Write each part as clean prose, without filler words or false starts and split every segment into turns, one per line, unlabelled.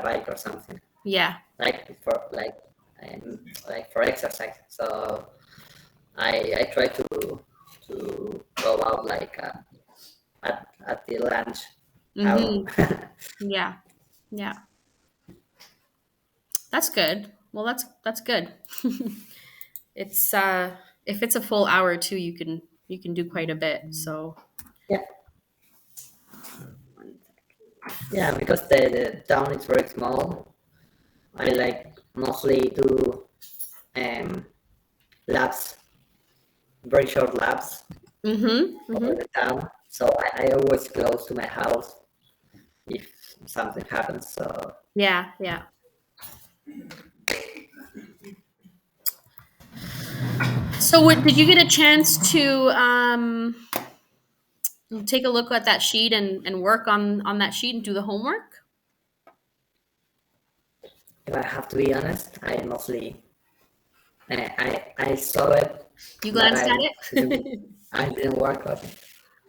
bike or something,
Yeah.
like for exercise. So I try to go out like at the lunch hour.
Yeah. Yeah. That's good. Well, that's good. It's if it's a full hour too, you can do quite a bit. So
Yeah, yeah, because the town is very small. I like mostly do um, laps, very short laps over the town. So I always close to my house if something happens. So
Yeah, yeah. So what did you get a chance to take a look at that sheet and work on that sheet and do the homework?
if I have to be honest, I mostly I saw it,
You
but
glanced at it?
I didn't work on it.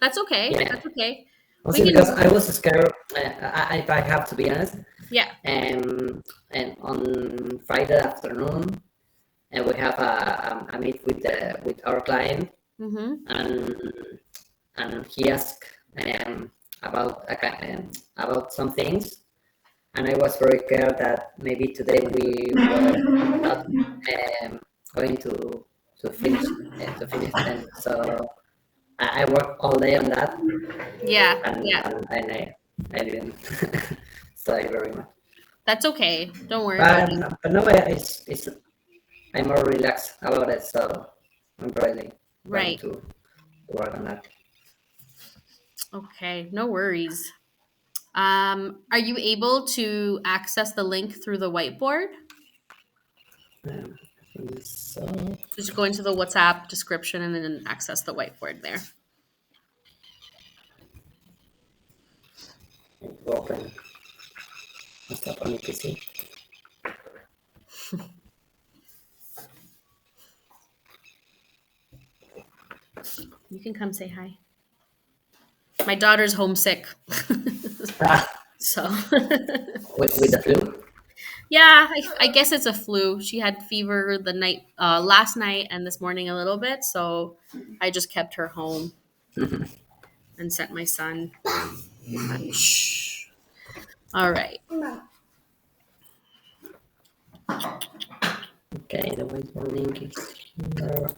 That's okay.
Yeah,
That's okay. We
mostly because
can
I was scared. If I have to be honest,
yeah.
and on Friday afternoon, and we have a meet with our client,
Mhm.
and he asked about some things, and I was very scared that maybe today we were not going to finish them. So I worked all day on that,
Yeah,
and
yeah.
I didn't study very much.
That's okay. Don't worry about it.
But no, it's I'm more relaxed about it, so I'm really going
Right.
to work on that.
Okay, no worries. Are you able to access the link through the whiteboard?
I think so.
Just go into the WhatsApp description and then access the whiteboard there.
Open. Stop on the PC.
You can come say hi. My daughter's homesick.
Ah,
So
with the flu.
yeah, I guess it's a flu. She had fever the night last night and this morning a little bit, so I just kept her home and sent my son. Shh. All right.
Okay, the whiteboard link is here.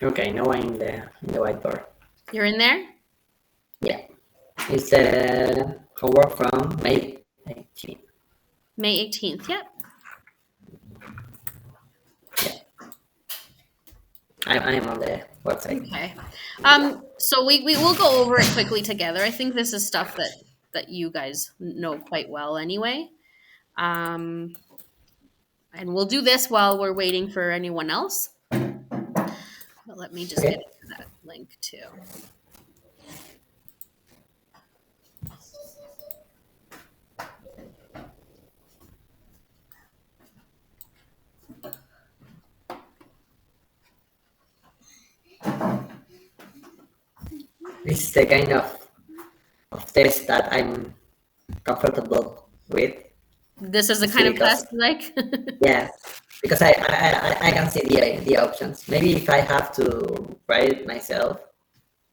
Okay, now I'm in the whiteboard.
You're in there?
Yeah, it's the homework from May 18th.
May 18th. Yep.
Yeah, I'm on the website.
Okay. So we will go over it quickly together. I think this is stuff that you guys know quite well anyway. Um, and we'll do this while we're waiting for anyone else. But let me just get
Okay.
into that link too.
This is the kind of test that I'm comfortable with.
This is the
Mostly
kind of
because
test you like?
yeah, because I can see the options. Maybe if I have to write it myself,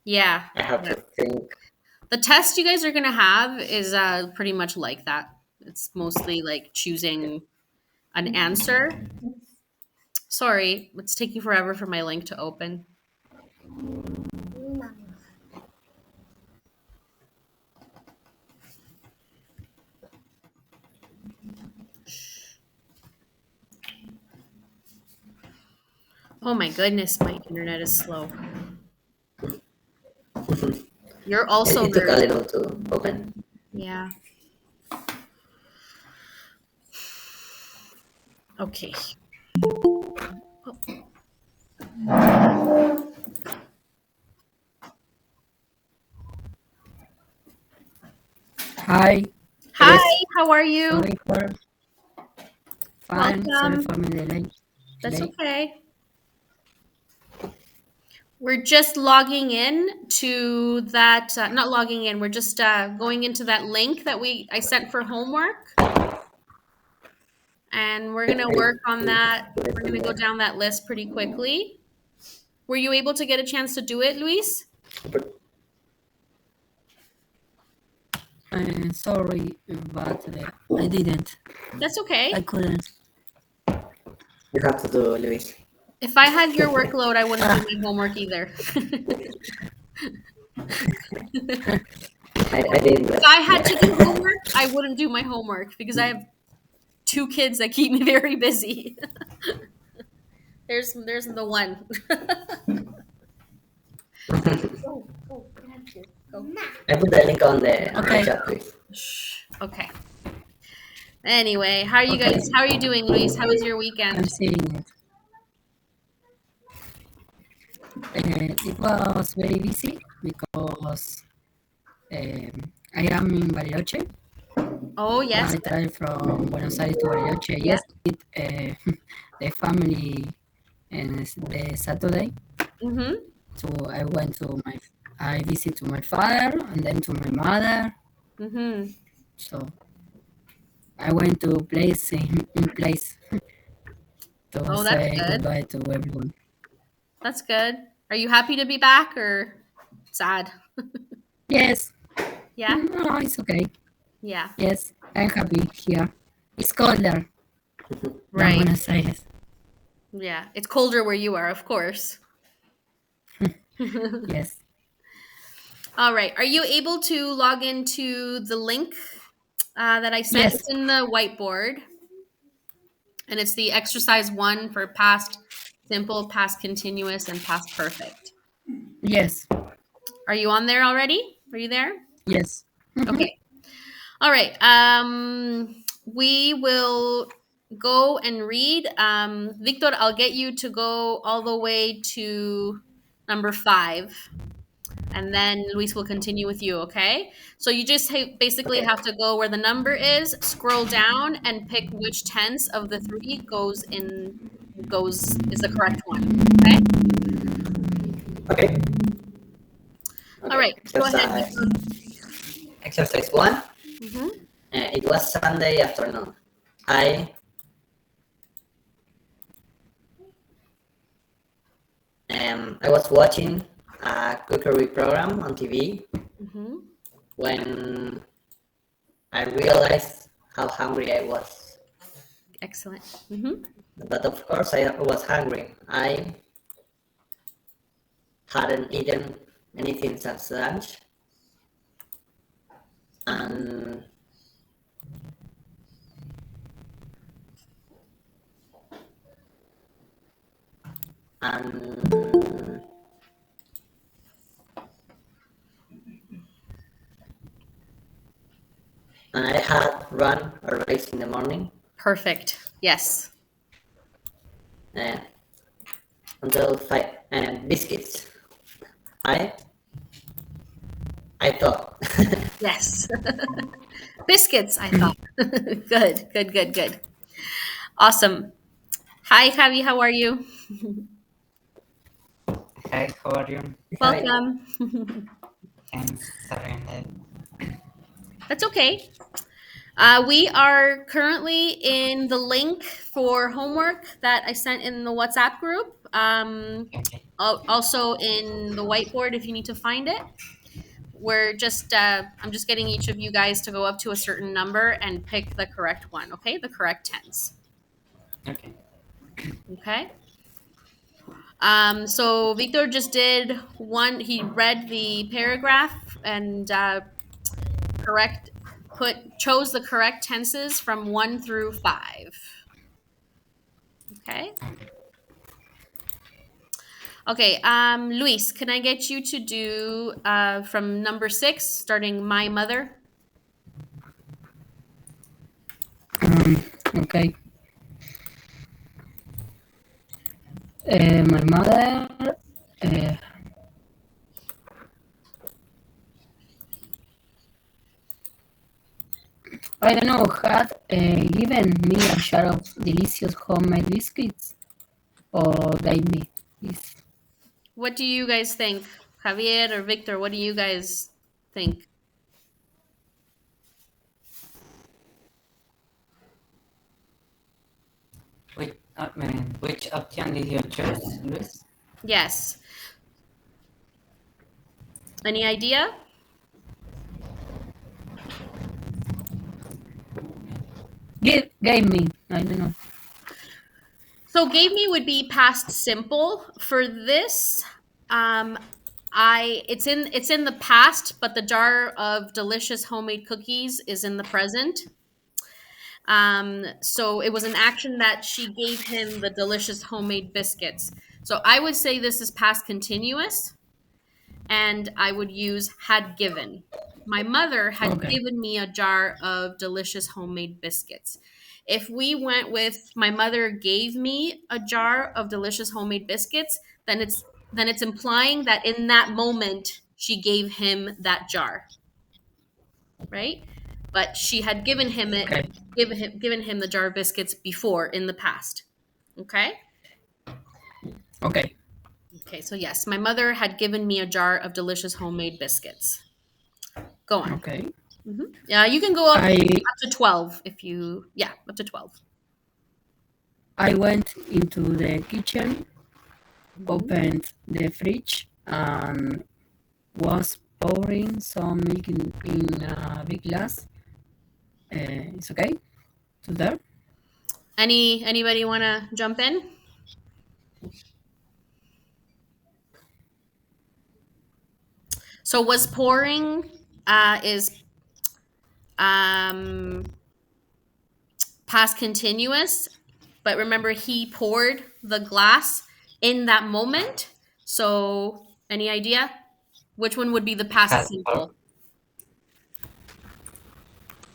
Yeah.
I have
Yeah.
to think.
The test you guys are gonna have is pretty much like that. It's mostly like choosing an answer. Sorry, it's taking forever for my link to open. Oh my goodness, my internet is slow. You're also
It took a
very
little to open.
yeah. Okay.
Hi.
Hi,
Luis,
how are you?
Sorry for fine. Sorry
Welcome.
for my delay.
That's okay. We're just logging in to that, not logging in, we're just going into that link that I sent for homework. And we're going to work on that. We're going to go down that list pretty quickly. Were you able to get a chance to do it, Luis?
Sorry, but I didn't.
That's okay.
I couldn't.
you have to do, Luis.
If I had your workload, I wouldn't do my homework either.
I didn't.
If I had to do homework, I wouldn't do my homework because I have 2 kids that keep me very busy. There's the one. Go, get out of here. Go.
I put the link on the
Okay.
chat, please.
Shh. Okay. Anyway, how are you guys? How are you doing, Luis? How was your
I'm
weekend?
seeing it. It was very busy because I am in Bariloche.
Oh yes.
I traveled from Buenos Aires to Bariloche.
Yeah.
Yes, the family and the Saturday.
Mm-hmm.
So I visit to my father and then to my mother.
Mm-hmm.
So I went to place in place to
Oh, that's
say
good.
goodbye to everyone.
That's good. Are you happy to be back or sad?
Yes,
Yeah.
no, it's okay.
Yeah.
Yes, I'm happy here. It's colder than
Right.
Buenos Aires.
Yeah. It's colder where you are, of course.
Yes,
All right. Are you able to log into the link that I sent?
yes,
It's in the whiteboard. And it's the exercise 1 for past simple, past continuous, and past perfect.
yes,
Are you on there already? Are you there?
yes.
Okay. All right. We will go and read. Victor, I'll get you to go all the way to number 5. And then Luis will continue with you, okay? So you just basically have to go where the number is, scroll down, and pick which tense of the 3 is the correct one. Okay?
Okay.
All right. Go ahead, Victor.
Exercise 1.
Mm-hmm.
It was Sunday afternoon. I was watching a cookery program on TV
Mm-hmm.
when I realized how hungry I was.
Excellent. Mm-hmm.
But of course, I was hungry. I hadn't eaten anything since lunch, and and I had run a race in the morning
Perfect. Yes.
uh, until 5 biscuits. I thought.
Yes. Biscuits, I thought. Good. Awesome. Hi, Javi. How are you?
Hi, how are you?
Welcome.
Thanks, sorry,
That's okay. We are currently in the link for homework that I sent in the WhatsApp group.
okay.
Also in the whiteboard if you need to find it. I'm just getting each of you guys to go up to a certain number and pick the correct one, okay? The correct tense.
Okay.
Okay. So Victor just did one. He read the paragraph and chose the correct tenses from 1 through 5. Okay. Okay. Luis, can I get you to do from number 6, starting my mother?
Okay. My mother I don't know, had given me a jar of delicious homemade biscuits or gave me this.
What do you guys think? Javier or Victor, what do you guys think?
Which option did you choose, Luis?
Yes. Any idea?
Gave me, I don't know.
So gave me would be past simple. For this, it's in the past, but the jar of delicious homemade cookies is in the present. So it was an action that she gave him the delicious homemade biscuits. So I would say this is past continuous, and I would use had given. My mother had
Okay.
given me a jar of delicious homemade biscuits. If we went with my mother gave me a jar of delicious homemade biscuits, then it's implying that in that moment she gave him that jar, right? But she had given him it,
Okay.
given him the jar of biscuits before in the past. Okay?
Okay.
Okay, so yes, my mother had given me a jar of delicious homemade biscuits. Go on.
Okay.
Yeah, you can go up
I
to 12 if you, yeah, up to 12.
I went into the kitchen, opened the fridge, and was pouring some milk in a big glass. It's okay to there?
Anybody want to jump in? So was pouring is um past continuous, but remember he poured the glass in that moment. So any idea which one would be the past
Has
simple?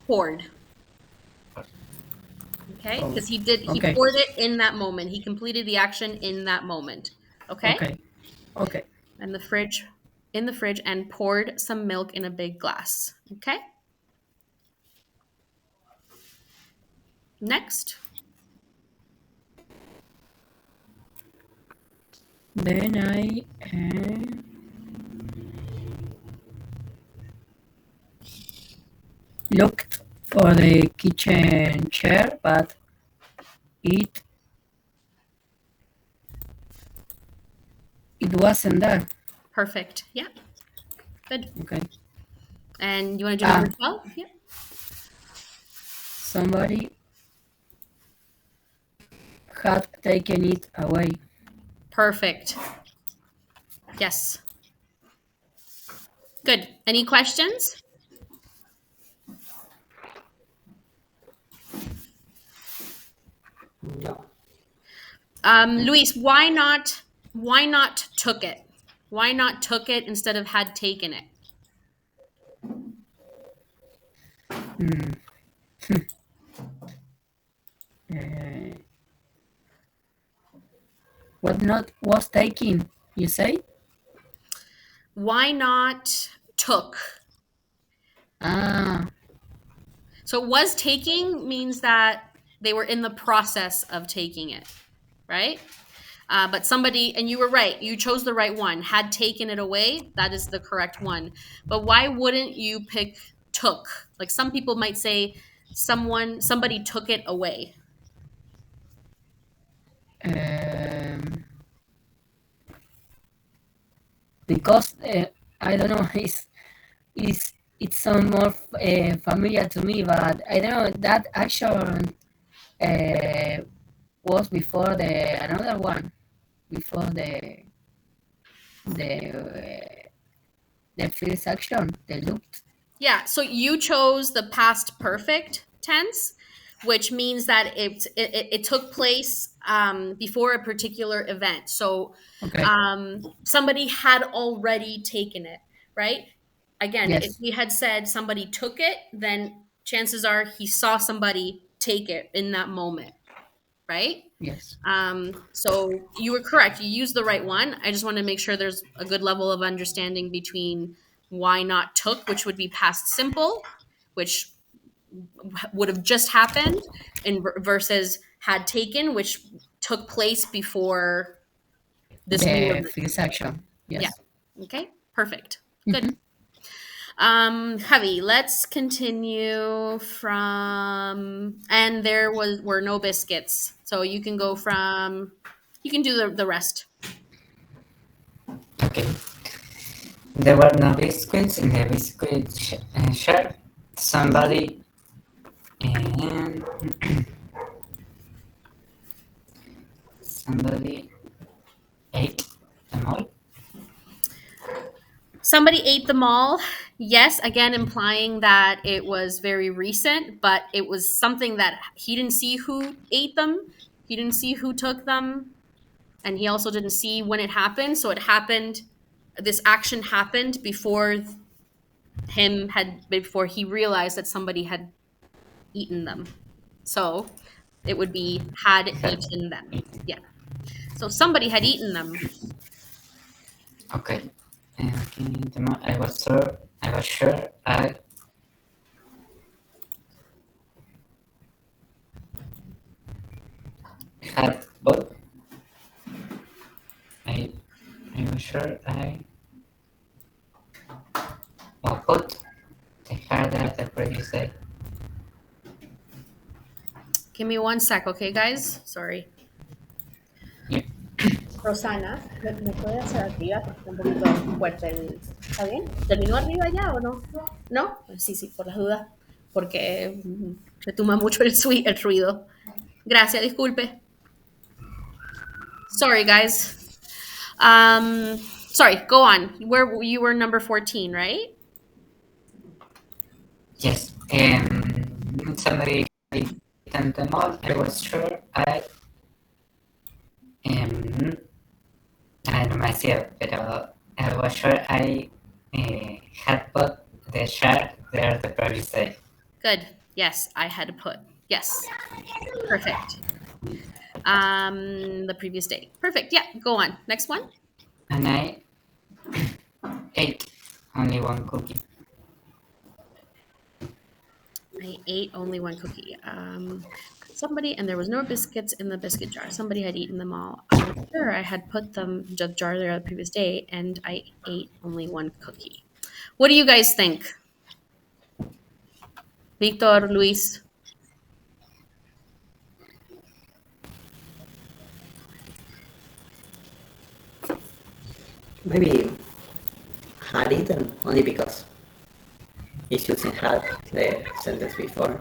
Poured. Okay,
Oh,
because he
okay.
poured it in that moment. He completed the action in that moment. Okay?
Okay. Okay.
And in the fridge and poured some milk in a big glass. Okay? Next.
Then I looked for the kitchen chair, but it it wasn't there.
Perfect. Yeah. Good.
Okay.
And you want to do number 12? Yeah.
Somebody had taken it away.
Perfect. Yes. Good. Any questions?
No.
Luis, why not took it? Why not took it instead of had taken it?
Uh, what not was taken? You say?
Why not took?
Ah,
So was taking means that they were in the process of taking it, right? But somebody, and you were right, you chose the right one, had taken it away. That is the correct one. But why wouldn't you pick took? Like some people might say somebody took it away.
um, because I don't know. It sounds more familiar to me, but I don't know that action uh, was before the another one, before the the first action, the looked.
Yeah, so you chose the past perfect tense, which means that it took place before a particular event. So
Okay.
somebody had already taken it, right? Again, if
Yes.
we had said somebody took it, then chances are he saw somebody take it in that moment, right?
Yes.
So you were correct. You used the right one. I just want to make sure there's a good level of understanding between why not took, which would be past simple, which would have just happened, and versus had taken, which took place before this new
The
event.
first action. Yes.
Yeah. Okay. Perfect. Good. Javi, let's continue from, and there were no biscuits, so you can go from, you can do the rest.
Okay. There were no biscuits in the biscuit shop. Somebody and somebody ate them all.
Somebody ate them all. Yes, again, implying that it was very recent, but it was something that he didn't see who ate them. He didn't see who took them. And he also didn't see when it happened. So it happened, this action happened before before he realized that somebody had eaten them. So it would be had eaten them. Yeah. So somebody had eaten them.
Okay. I was sure. I had both. I was sure I put the harder the previous day.
Give me one sec, okay, guys? Sorry.
Yeah.
Rosana, ¿me puede hacer arriba? Porque está un poquito fuerte el... ¿Está bien? ¿Terminó arriba ya o no? ¿No? Sí, sí, por las dudas. Porque se toma mucho el ruido. Gracias, disculpe. Sorry, guys. Sorry, go on. Where you were number 14, right?
Yes. Somebody eaten them all. I was sure I know myself, pero I was sure I had put the shark there the previous day.
Good. Yes, I had put. Yes. Perfect. The previous day. Perfect. Yeah, go on. Next one.
And I ate only one cookie.
I ate only one cookie. Somebody, and there was no biscuits in the biscuit jar. Somebody had eaten them all. I was sure I had put them the jar there the previous day, and I ate only one cookie. What do you guys think? Victor, Luis?
Maybe had eaten only because he's using had the sentence before.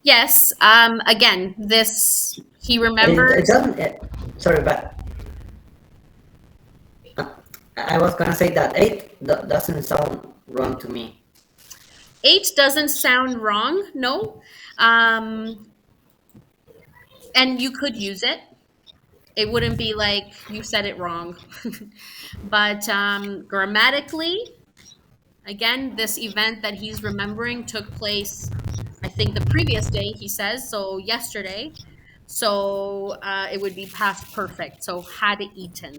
Yes. Again, this he
It
remembers.
doesn't. Sorry, but I was gonna say that eight doesn't sound wrong to me.
8 doesn't sound wrong. No. And you could use it. It wouldn't be like you said it wrong. But grammatically, again, this event that he's remembering took place, I think, the previous day, he says, so yesterday. So it would be past perfect. So had eaten.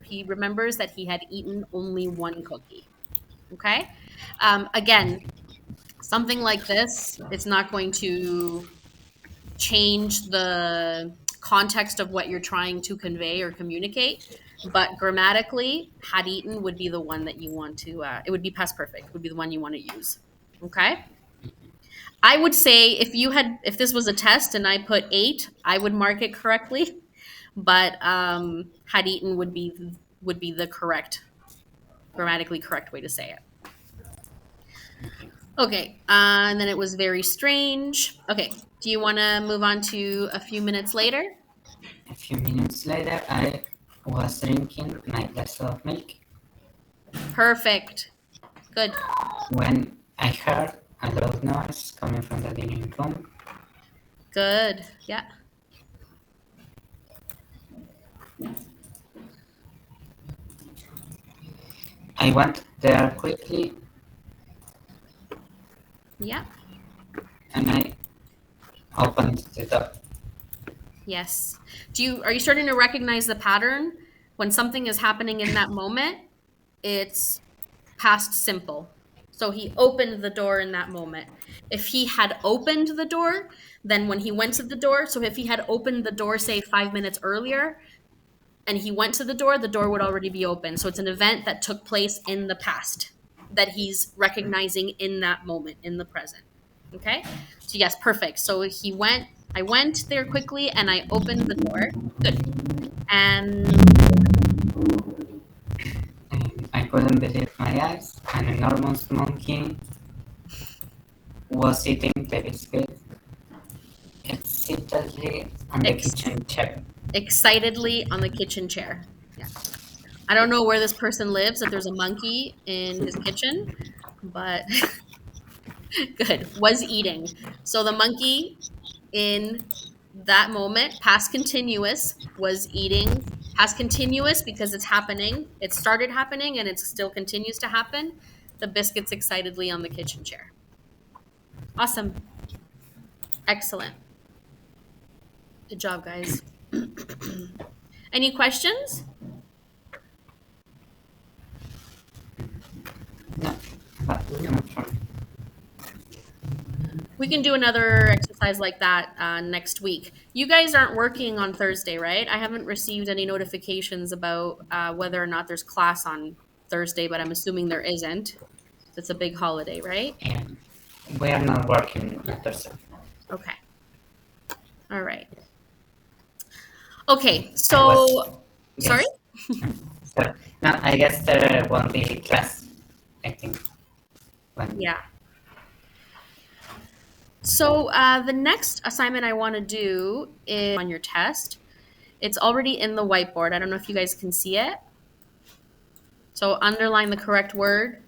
He remembers that he had eaten only one cookie. Okay. Again, something like this, it's not going to change the context of what you're trying to convey or communicate, but grammatically had eaten would be the one that you want to it would be past perfect, would be the one you want to use. Okay. I would say if this was a test and I put 8, I would mark it correctly, but had eaten would be the correct, grammatically correct way to say it. Okay, and then it was very strange. Okay, do you want to move on to a few minutes later?
A few minutes later, I was drinking my glass of milk
Perfect. Good.
when I heard a loud noise coming from the living room.
Good. Yeah.
I went there quickly
Yeah.
and I opened the door.
Yes. Are you starting to recognize the pattern? When something is happening in that moment, it's past simple. So he opened the door in that moment. If he had opened the door, then when he went to the door, so if he had opened the door, say 5 minutes earlier, and he went to the door would already be open. So it's an event that took place in the past that he's recognizing in that moment, in the present. Okay? So yes, perfect. So I went there quickly and I opened the door. Good. And
I couldn't believe my eyes. An enormous monkey was eating the biscuit excitedly on the kitchen chair.
excitedly on the kitchen chair. Yeah. I don't know where this person lives, if there's a monkey in his kitchen, but good. Was eating. So the monkey in that moment, past continuous, was eating. Past continuous because it's happening. It started happening and it still continues to happen. The biscuits excitedly on the kitchen chair. Awesome. Excellent. Good job, guys. Any questions?
No, but not from
We can do another exercise like that next week. You guys aren't working on Thursday, right? I haven't received any notifications about whether or not there's class on Thursday, but I'm assuming there isn't. It's a big holiday, right?
and we are not working on Thursday.
Okay. All right. Okay, so sorry?
So, no, I guess there won't be class, I think. When
Yeah. So the next assignment I want to do is on your test. It's already in the whiteboard. I don't know if you guys can see it. So underline the correct word